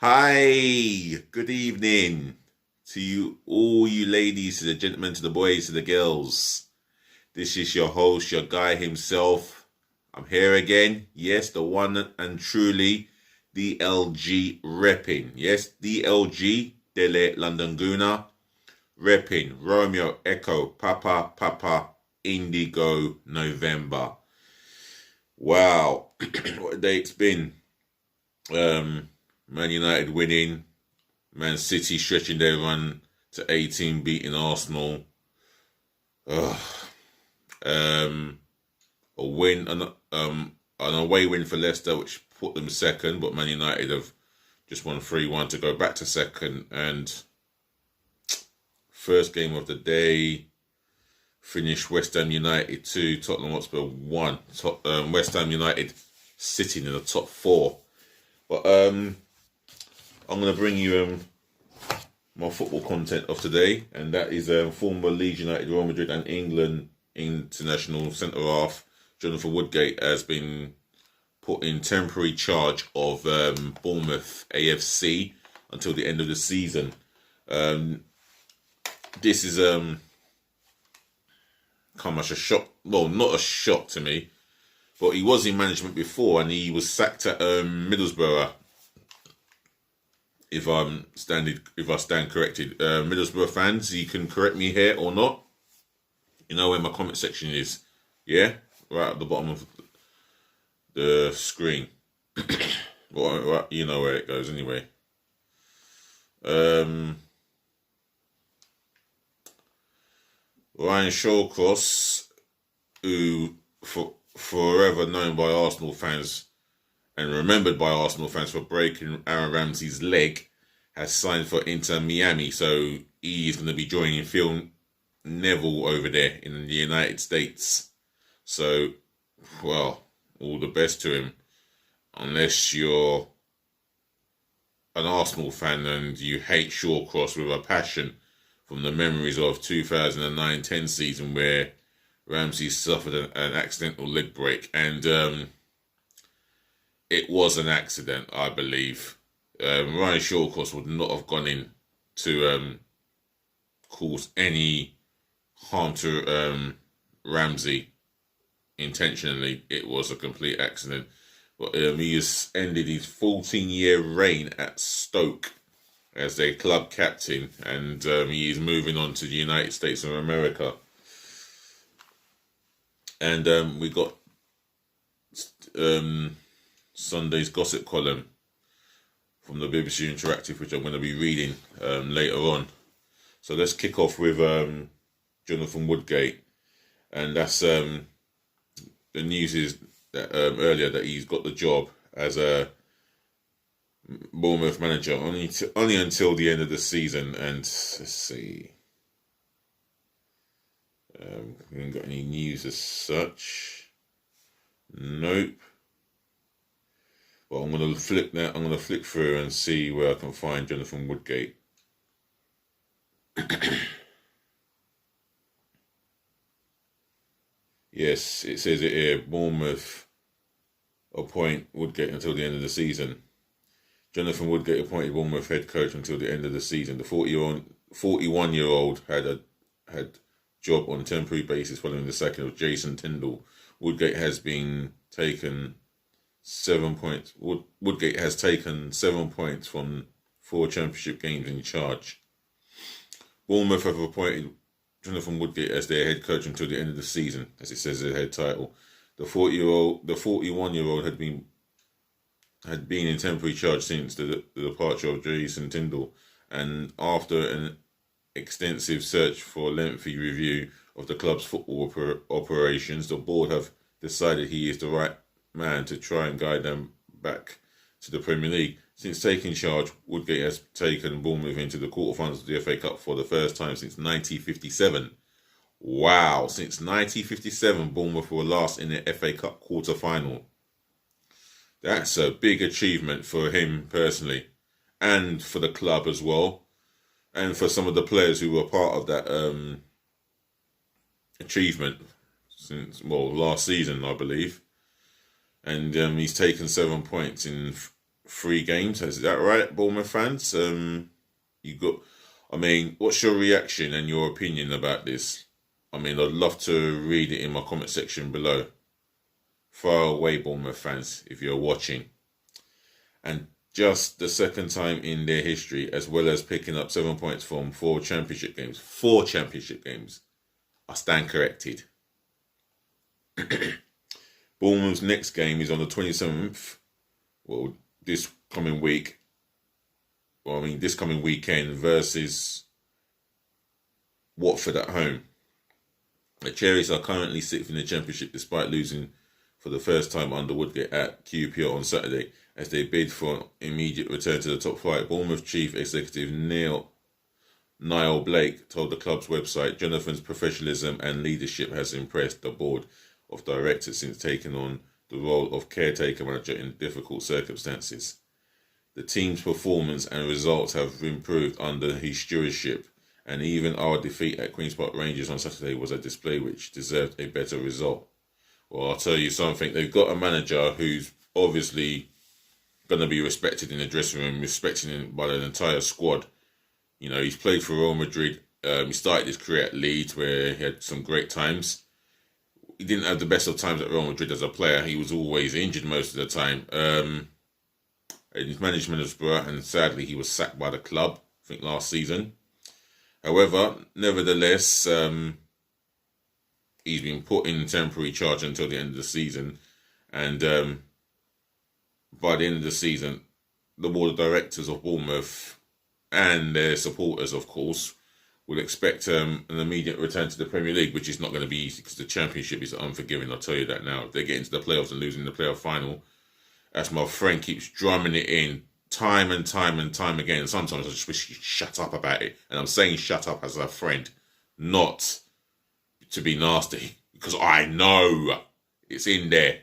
Hi, good evening to you, all you ladies, to the gentlemen, to the boys, to the girls. This is your host, your guy himself. I'm here again. Yes, the one and truly DLG Reppin. Yes, DLG, Dele London Guna. Reppin, Romeo, Echo, Papa, Indigo, November. Wow, what a day it's been. Man United winning, Man City stretching their run to 18, beating Arsenal. Ugh. A win, an away win for Leicester, which put them second, but Man United have just won 3-1 to go back to second. And first game of the day, finished West Ham United 2, Tottenham Hotspur 1. West Ham United sitting in the top 4. But I'm going to bring you my football content of today, and that is former Leeds United, Real Madrid and England international centre-half Jonathan Woodgate has been put in temporary charge of Bournemouth AFC until the end of the season. This is come as a shock, well, not a shock to me, but he was in management before and he was sacked at Middlesbrough. If I stand corrected, Middlesbrough fans, you can correct me here or not. You know where my comment section is, yeah, right at the bottom of the screen. Well, you know where it goes anyway. Ryan Shawcross, who forever known by Arsenal fans and remembered by Arsenal fans for breaking Aaron Ramsey's leg, has signed for Inter Miami. So he is going to be joining Phil Neville over there in the United States. So, well, all the best to him. Unless you're an Arsenal fan and you hate Shawcross with a passion from the memories of 2009-10 season where Ramsey suffered an accidental leg break. And it was an accident, I believe. Ryan Shawcross would not have gone in to cause any harm to Ramsey intentionally. It was a complete accident. But he has ended his 14-year reign at Stoke as their club captain, and he is moving on to the United States of America. And we got Sunday's gossip column from the BBC Interactive, which I'm going to be reading later on. So let's kick off with Jonathan Woodgate, and that's the news is that earlier that he's got the job as a Bournemouth manager only until the end of the season. And let's see, we haven't got any news as such. Nope. But I'm going to flick that. I'm going to flick through and see where I can find Jonathan Woodgate. Yes, it says it here. Bournemouth appoint Woodgate until the end of the season. Jonathan Woodgate appointed Bournemouth head coach until the end of the season. The 41-year-old had job on a temporary basis following the sacking of Jason Tindall. Woodgate has taken 7 points from 4 championship games in charge. Bournemouth have appointed Jonathan Woodgate as their head coach until the end of the season, as it says in the head title. The 41-year-old had been in temporary charge since the departure of Jason Tindall, and after an extensive search for a lengthy review of the club's football operations, the board have decided he is the right man to try and guide them back to the Premier League. Since taking charge, Woodgate has taken Bournemouth into the quarterfinals of the FA Cup for the first time since 1957. Wow, since 1957, Bournemouth were last in the FA Cup quarterfinal. That's a big achievement for him personally, and for the club as well, and for some of the players who were part of that achievement since, last season, I believe. And he's taken 7 points in 3 games. Is that right, Bournemouth fans? You got. I mean, what's your reaction and your opinion about this? I mean, I'd love to read it in my comment section below. Far away, Bournemouth fans, if you're watching. And just the second time in their history, as well as picking up 7 points from 4 championship games. 4 championship games. I stand corrected. Bournemouth's next game is on the 27th. Well, this coming week. Well, I mean, this coming weekend versus Watford at home. The Cherries are currently 6th in the Championship despite losing for the first time under Woodgate at QPR on Saturday as they bid for immediate return to the top 5. Bournemouth Chief Executive Niall Blake told the club's website, Jonathan's professionalism and leadership has impressed the board of directors since taking on the role of caretaker manager in difficult circumstances. The team's performance and results have improved under his stewardship, and even our defeat at Queen's Park Rangers on Saturday was a display which deserved a better result. Well, I'll tell you something, they've got a manager who's obviously going to be respected in the dressing room, respected by the entire squad. You know, he's played for Real Madrid. He started his career at Leeds where he had some great times. He didn't have the best of times at Real Madrid as a player. He was always injured most of the time. His management was brought, and sadly he was sacked by the club, I think last season. However, nevertheless, he's been put in temporary charge until the end of the season. And by the end of the season, the board of directors of Bournemouth and their supporters, of course, would expect an immediate return to the Premier League, which is not going to be easy because the Championship is unforgiving. I'll tell you that now. If they get into the playoffs and losing the playoff final, as my friend keeps drumming it in time and time and time again, and sometimes I just wish he'd shut up about it. And I'm saying shut up as a friend, not to be nasty, because I know it's in there.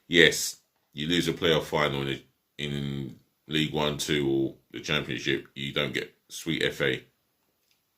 Yes, you lose a playoff final in League 1, 2 or the Championship, you don't get sweet FA.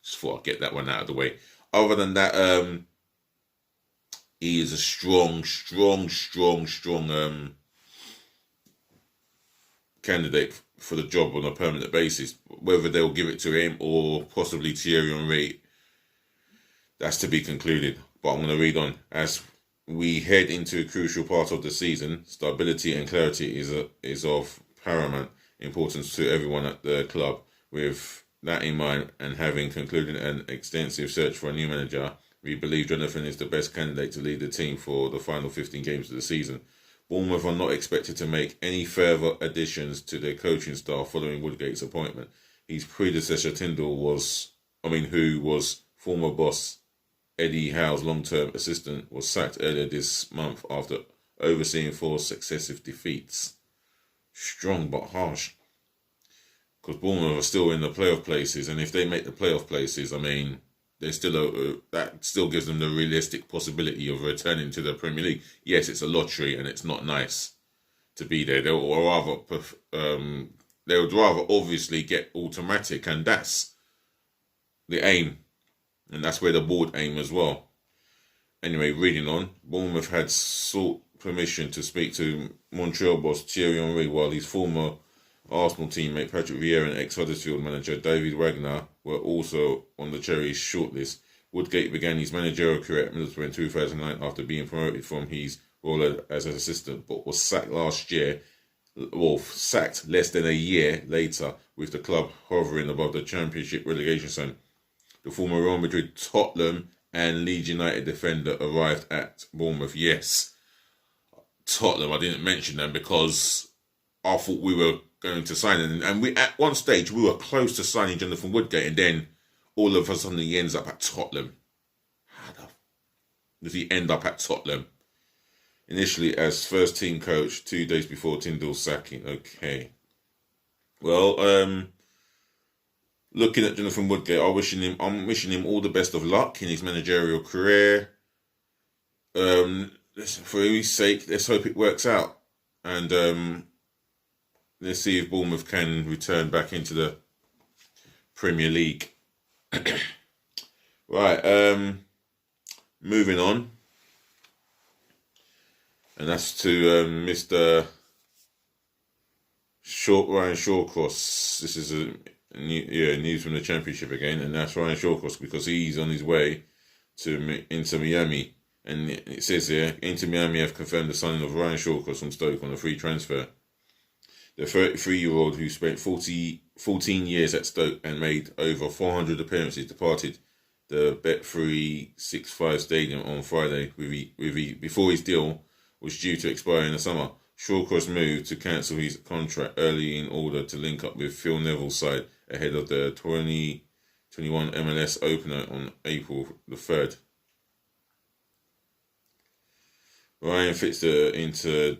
Just thought I'd get that one out of the way. Other than that, he is a strong candidate for the job on a permanent basis. Whether they'll give it to him or possibly Thierry Henry, that's to be concluded. But I'm going to read on. As we head into a crucial part of the season, stability and clarity is of paramount importance to everyone at the club. With that in mind, and having concluded an extensive search for a new manager, we believe Jonathan is the best candidate to lead the team for the final 15 games of the season. Bournemouth are not expected to make any further additions to their coaching staff following Woodgate's appointment. His predecessor Tyndall who was former boss Eddie Howe's long-term assistant, was sacked earlier this month after overseeing 4 successive defeats. Strong but harsh. Because Bournemouth are still in the playoff places, and if they make the playoff places, I mean, there's still that still gives them the realistic possibility of returning to the Premier League. Yes, it's a lottery, and it's not nice to be there. They would rather obviously get automatic, and that's the aim, and that's where the board aim as well. Anyway, reading on, Bournemouth had sought permission to speak to Montreal boss Thierry Henry, while his former Arsenal teammate Patrick Vieira and ex-Huddersfield manager David Wagner were also on the Cherries' shortlist. Woodgate began his managerial career at Middlesbrough in 2009 after being promoted from his role as an assistant, but was sacked sacked less than a year later, with the club hovering above the Championship relegation zone. The former Real Madrid, Tottenham and Leeds United defender arrived at Bournemouth. Yes, Tottenham, I didn't mention them because I thought we were going to sign him. And we, at one stage, we were close to signing Jonathan Woodgate, and then all of a sudden he ends up at Tottenham. How does he end up at Tottenham? Initially as first team coach 2 days before Tyndall's sacking. Okay. Well, looking at Jonathan Woodgate, I'm wishing him all the best of luck in his managerial career. For his sake, let's hope it works out. And let's see if Bournemouth can return back into the Premier League. Right, moving on. And that's to Mr. Ryan Shawcross. This is news from the Championship again, and that's Ryan Shawcross because he's on his way to Inter Miami. And it says here, Inter Miami have confirmed the signing of Ryan Shawcross from Stoke on a free transfer. The 33-year-old who spent 14 years at Stoke and made over 400 appearances departed the Bet365 Stadium on Friday before his deal was due to expire in the summer. Shawcross moved to cancel his contract early in order to link up with Phil Neville's side ahead of the 2021 MLS opener on April the 3rd. Ryan fits into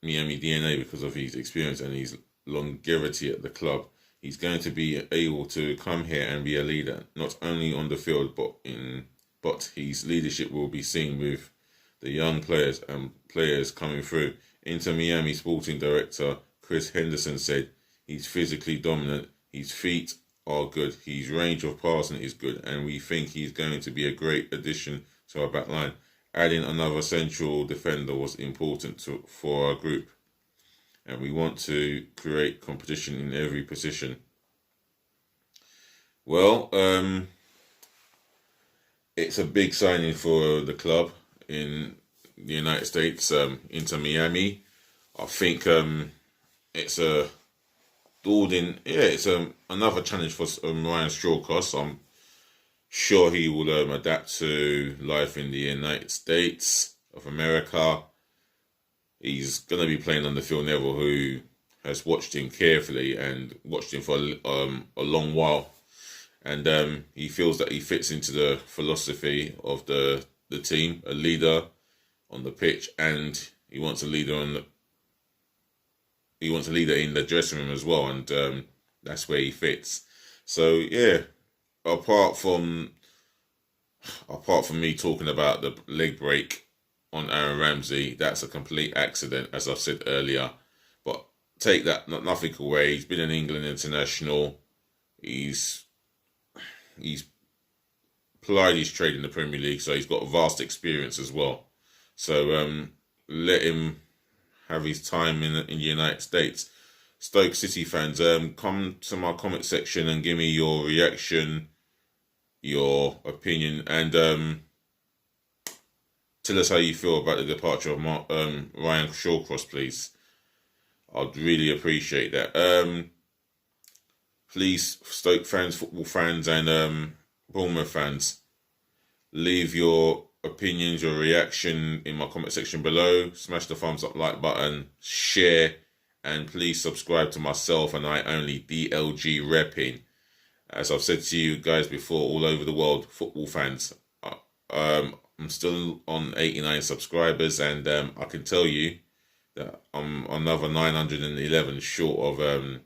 Miami DNA because of his experience and his longevity at the club. He's going to be able to come here and be a leader, not only on the field, but his leadership will be seen with the young players and players coming through. Inter Miami sporting director Chris Henderson said, he's physically dominant, his feet are good, his range of passing is good, and we think he's going to be a great addition to our back line. Adding another central defender was important for our group, and we want to create competition in every position. Well, it's a big signing for the club in the United States, Inter Miami. I think it's a another challenge for Ryan Shawcross. I'm sure he will adapt to life in the United States of America. He's going to be playing under Phil Neville, who has watched him carefully and watched him for a long while. And he feels that he fits into the philosophy of the team, a leader on the pitch, and he wants a leader in the dressing room as well, and that's where he fits. So yeah, apart from me talking about the leg break on Aaron Ramsey, that's a complete accident, as I've said earlier. But take that nothing away. He's been an England international. He's plied his trade in the Premier League, so he's got a vast experience as well. So let him have his time in the United States. Stoke City fans, come to my comment section and give me your reaction, your opinion, and tell us how you feel about the departure of Ryan Shawcross, please. I'd really appreciate that. Please, Stoke fans, football fans, and Bournemouth fans, leave your opinions, your reaction in my comment section below. Smash the thumbs up, like button, share, and please subscribe to myself and I only, DLG Reppin. As I've said to you guys before, all over the world, football fans, I'm still on 89 subscribers, and I can tell you that I'm another 911 short of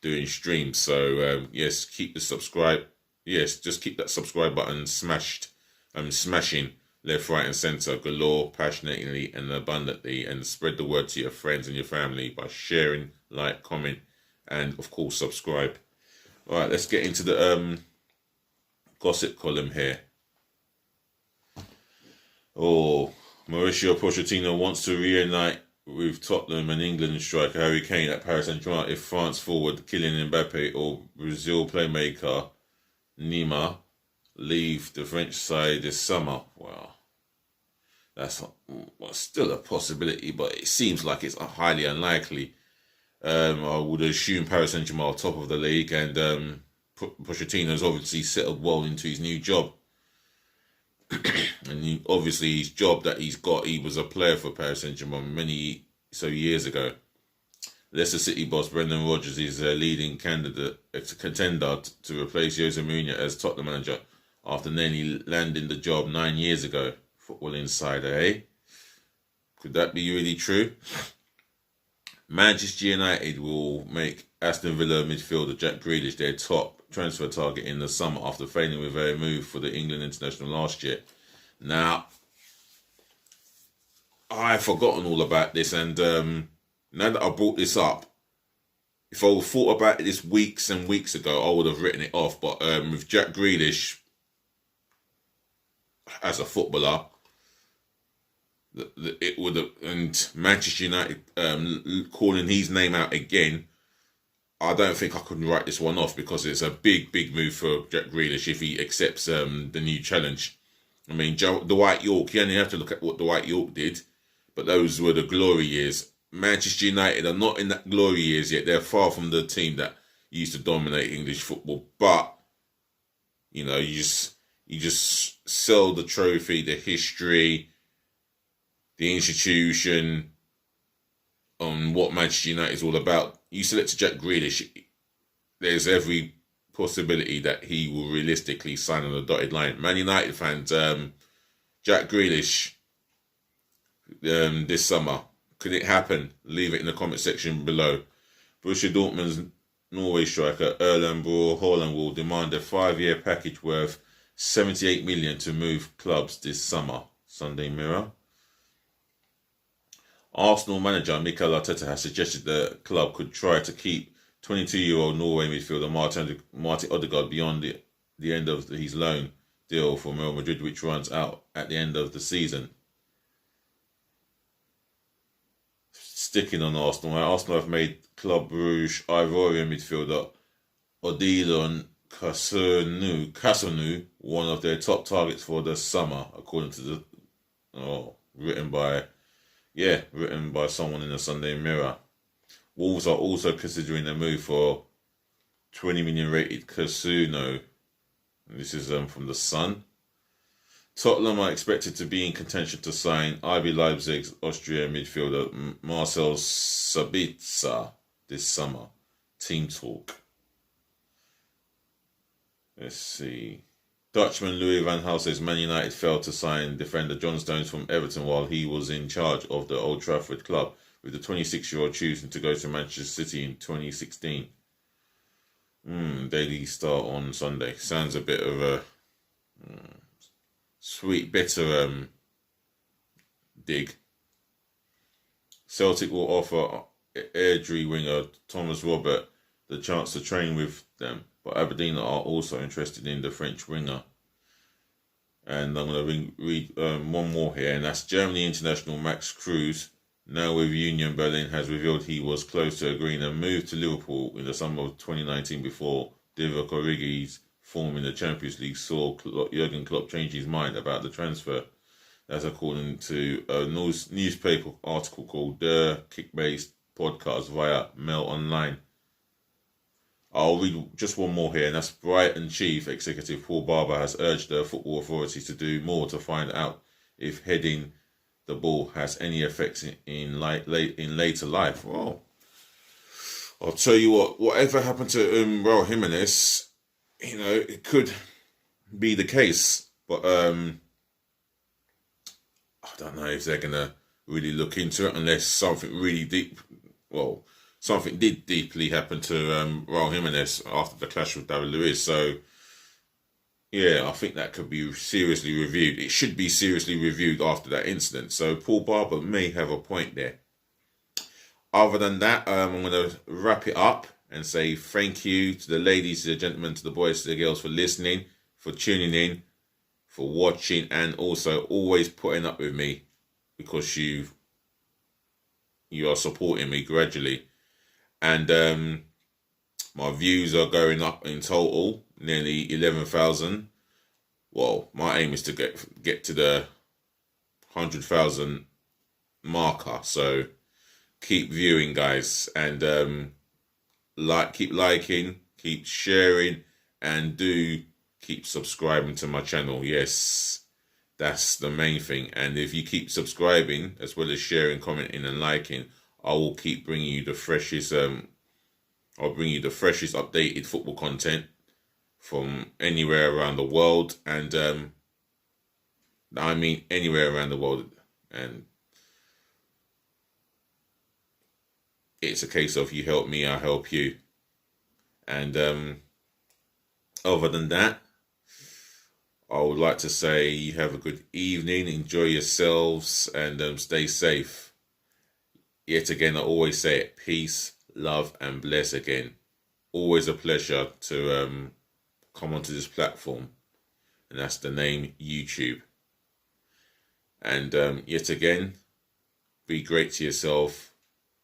doing streams. So yes, keep the subscribe. Yes, just keep that subscribe button smashed. Smashing left, right, and centre galore, passionately and abundantly, and spread the word to your friends and your family by sharing, like, comment, and of course subscribe. All right, let's get into the gossip column here. Oh, Mauricio Pochettino wants to reunite with Tottenham and England striker Harry Kane at Paris Saint-Germain if France forward Kylian Mbappe or Brazil playmaker Neymar leave the French side this summer. Well, that's still a possibility, but it seems like it's highly unlikely. I would assume Paris Saint-Germain are top of the league, and Pochettino's obviously settled well into his new job. And obviously his job that he's got, he was a player for Paris Saint-Germain many years ago. Leicester City boss Brendan Rodgers is a leading contender to replace Jose Mourinho as Tottenham manager after nearly landing the job 9 years ago. Football Insider, eh? Could that be really true? Manchester United will make Aston Villa midfielder Jack Grealish their top transfer target in the summer after failing with a move for the England international last year. Now, I've forgotten all about this, and now that I brought this up, if I thought about this weeks and weeks ago, I would have written it off. But with Jack Grealish as a footballer, it would have, and Manchester United calling his name out again. I don't think I could write this one off, because it's a big move for Jack Grealish if he accepts the new challenge. I mean, Dwight York, you only have to look at what Dwight York did, but those were the glory years. Manchester United are not in that glory years yet. They're far from the team that used to dominate English football. But, you know, you just sell the trophy, the history, the institution, on what Manchester United is all about. You select Jack Grealish, there's every possibility that he will realistically sign on the dotted line. Man United fans, Jack Grealish this summer, could it happen? Leave it in the comment section below. Borussia Dortmund's Norway striker Erling Braut Haaland will demand a 5-year package worth 78 million to move clubs this summer. Sunday Mirror. Arsenal manager Mikel Arteta has suggested the club could try to keep 22-year-old Norway midfielder Martin Odegaard beyond the end of his loan deal for Real Madrid, which runs out at the end of the season. Sticking on Arsenal have made Club Brugge Ivorian midfielder Odilon Kasonu one of their top targets for the summer, according to written by someone in the Sunday Mirror. Wolves are also considering a move for 20 million rated Casuno. This is from the Sun. Tottenham are expected to be in contention to sign RB Leipzig's Austrian midfielder Marcel Sabitzer this summer. Team talk. Let's see. Dutchman Louis van Gaal says Man United failed to sign defender John Stones from Everton while he was in charge of the Old Trafford club, with the 26-year-old choosing to go to Manchester City in 2016. Daily Star on Sunday. Sounds a bit of a sweet, bitter dig. Celtic will offer Airdrie winger Thomas Robert the chance to train with them, but Aberdeen are also interested in the French winger. And I'm going to read one more here, and that's Germany international Max Kruse, now with Union Berlin, has revealed he was close to agreeing a move to Liverpool in the summer of 2019 before Divock Origi's form in the Champions League saw Jurgen Klopp change his mind about the transfer. That's according to a newspaper article called Der Kick-Based Podcast via Mail Online. I'll read just one more here, and that's Brighton Chief Executive Paul Barber has urged the football authorities to do more to find out if heading the ball has any effects in later life. Well, I'll tell you what, whatever happened to Raul Jimenez, you know, it could be the case, but I don't know if they're going to really look into it unless something really deep, something did deeply happen to Raul Jimenez after the clash with David Luiz. So, yeah, I think that could be seriously reviewed. It should be seriously reviewed after that incident. So Paul Barber may have a point there. Other than that, I'm going to wrap it up and say thank you to the ladies, to the gentlemen, to the boys, to the girls for listening, for tuning in, for watching, and also always putting up with me, because you are supporting me gradually. And my views are going up in total, nearly 11,000. Well, my aim is to get to the 100,000 marker. So keep viewing, guys, and keep liking, keep sharing, and do keep subscribing to my channel. Yes, that's the main thing. And if you keep subscribing as well as sharing, commenting, and liking, I will keep bringing you the freshest. I'll bring you the freshest updated football content from anywhere around the world, and I mean anywhere around the world. And it's a case of you help me, I help you. And other than that, I would like to say you have a good evening, enjoy yourselves, and stay safe. Yet again, I always say it, peace, love, and bless again. Always a pleasure to come onto this platform, and that's the name YouTube. And yet again, be great to yourself,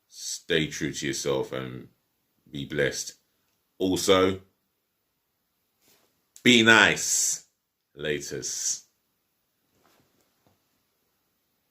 stay true to yourself, and be blessed. Also, be nice. Laters.